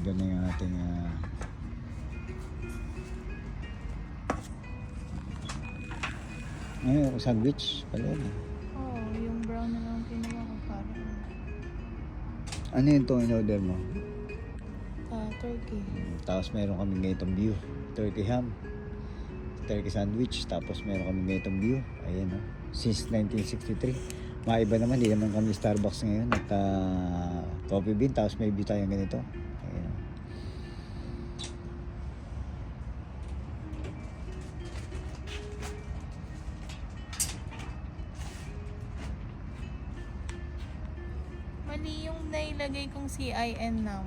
in-order na yung ating sandwich pala yun. Oo, yung brown na lang kinuha ko para Ano yun itong in-order mo? turkey. Tapos meron kami ganitong view, turkey ham, turkey sandwich, tapos meron kami ganitong view. Ayan o, since 1963. Maiba naman, di naman kami Starbucks ngayon at coffee bean, tapos may view tayong ganito. Ayan o. Mali yung nailagay kong CIN now.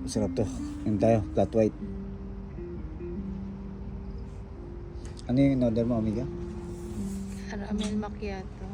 Masarap to. Yun tayo, flat white. Ano yung in-order mo, amiga? Caramel macchiato.